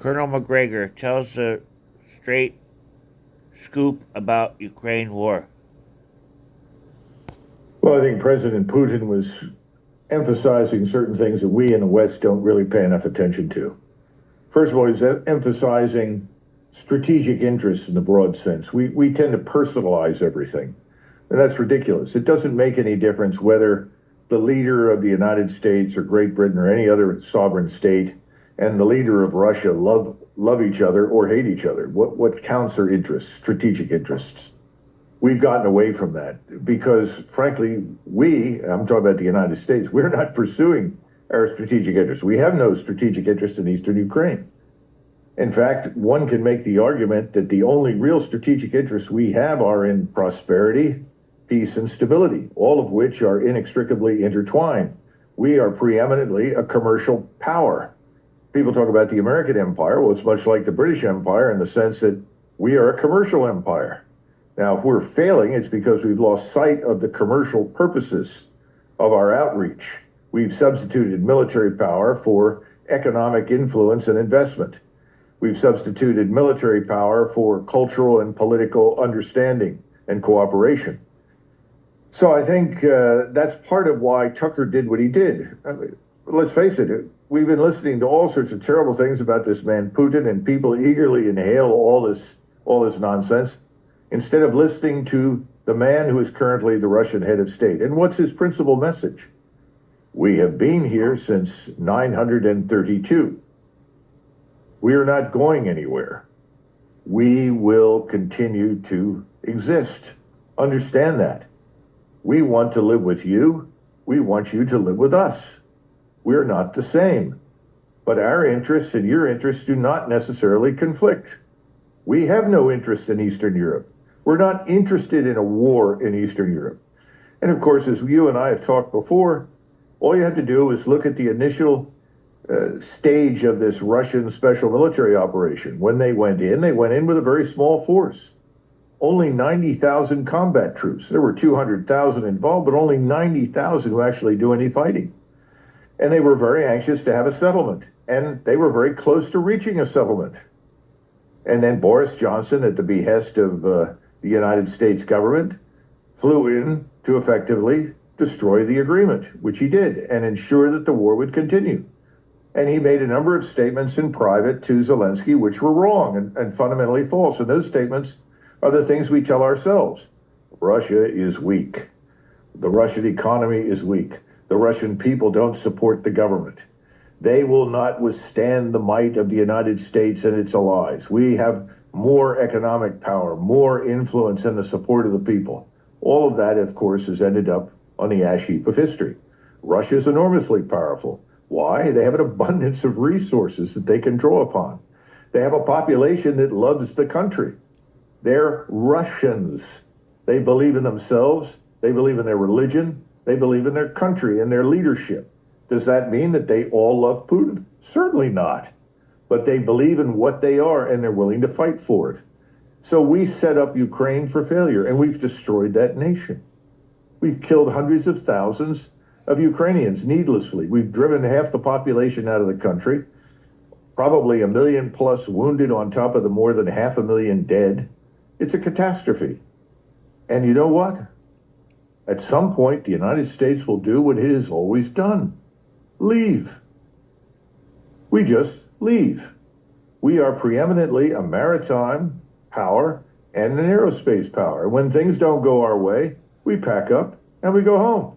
Colonel McGregor, tell us a straight scoop about Ukraine war. Well, I think President Putin was emphasizing certain things that we in the West don't really pay enough attention to. First of all, he's emphasizing strategic interests in the broad sense. We tend to personalize everything, and that's ridiculous. It doesn't make any difference whether the leader of the United States or Great Britain or any other sovereign state and the leader of Russia love each other or hate each other. What counts are interests, strategic interests. We've gotten away from that because, frankly, I'm talking about the United States, we're not pursuing our strategic interests. We have no strategic interest in eastern Ukraine. In fact, one can make the argument that the only real strategic interests we have are in prosperity, peace, and stability, all of which are inextricably intertwined. We are preeminently a commercial power. People talk about the American empire. Well, it's much like the British Empire in the sense that we are a commercial empire. Now, if we're failing, it's because we've lost sight of the commercial purposes of our outreach. We've substituted military power for economic influence and investment. We've substituted military power for cultural and political understanding and cooperation. So I think that's part of why Tucker did what he did. I mean, let's face it, we've been listening to all sorts of terrible things about this man, Putin, and people eagerly inhale all this nonsense, instead of listening to the man who is currently the Russian head of state. And what's his principal message? We have been here since 932. We are not going anywhere. We will continue to exist. Understand that. We want to live with you. We want you to live with us. We're not the same. But our interests and your interests do not necessarily conflict. We have no interest in Eastern Europe. We're not interested in a war in Eastern Europe. And of course, as you and I have talked before, all you had to do is look at the initial stage of this Russian special military operation. When they went in with a very small force. Only 90,000 combat troops. There were 200,000 involved, but only 90,000 who actually do any fighting. And they were very anxious to have a settlement. And they were very close to reaching a settlement. And then Boris Johnson, at the behest of the United States government, flew in to effectively destroy the agreement, which he did, and ensure that the war would continue. And he made a number of statements in private to Zelensky, which were wrong and fundamentally false. And those statements are the things we tell ourselves. Russia is weak. The Russian economy is weak. The Russian people don't support the government. They will not withstand the might of the United States and its allies. We have more economic power, more influence, and the support of the people. All of that, of course, has ended up on the ash heap of history. Russia is enormously powerful. Why? They have an abundance of resources that they can draw upon. They have a population that loves the country. They're Russians. They believe in themselves. They believe in their religion. They believe in their country and their leadership. Does that mean that they all love Putin? Certainly not. But they believe in what they are and they're willing to fight for it. So we set up Ukraine for failure and we've destroyed that nation. We've killed hundreds of thousands of Ukrainians needlessly. We've driven half the population out of the country, probably 1 million plus wounded on top of the more than 500,000 dead. It's a catastrophe. And you know what? At some point, the United States will do what it has always done. Leave. We just leave. We are preeminently a maritime power and an aerospace power. When things don't go our way, we pack up and we go home.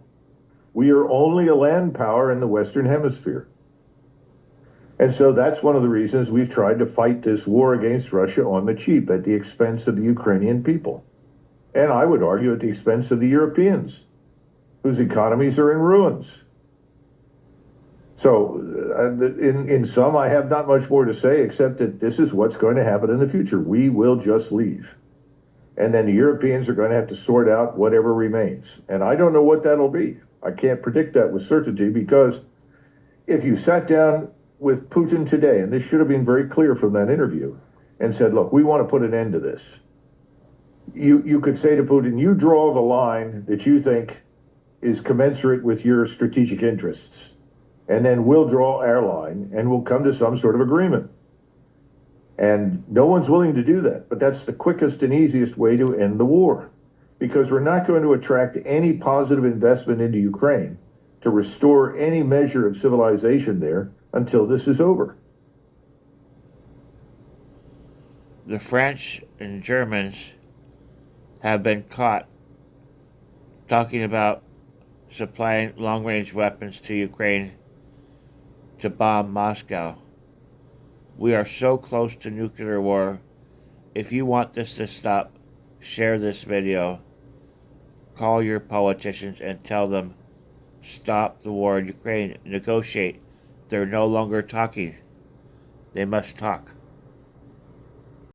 We are only a land power in the Western Hemisphere. And so that's one of the reasons we've tried to fight this war against Russia on the cheap at the expense of the Ukrainian people. And I would argue at the expense of the Europeans, whose economies are in ruins. So in sum, I have not much more to say except that this is what's going to happen in the future. We will just leave. And then the Europeans are going to have to sort out whatever remains. And I don't know what that'll be. I can't predict that with certainty because if you sat down with Putin today, and this should have been very clear from that interview, and said, look, we want to put an end to this. You could say to Putin, you draw the line that you think is commensurate with your strategic interests. And then we'll draw our line and we'll come to some sort of agreement. And no one's willing to do that. But that's the quickest and easiest way to end the war, because we're not going to attract any positive investment into Ukraine to restore any measure of civilization there until this is over. The French and Germans have been caught talking about supplying long range weapons to Ukraine to bomb Moscow. We are so close to nuclear war. If you want this to stop, share this video. Call your politicians and tell them stop the war in Ukraine. Negotiate. They're no longer talking. They must talk.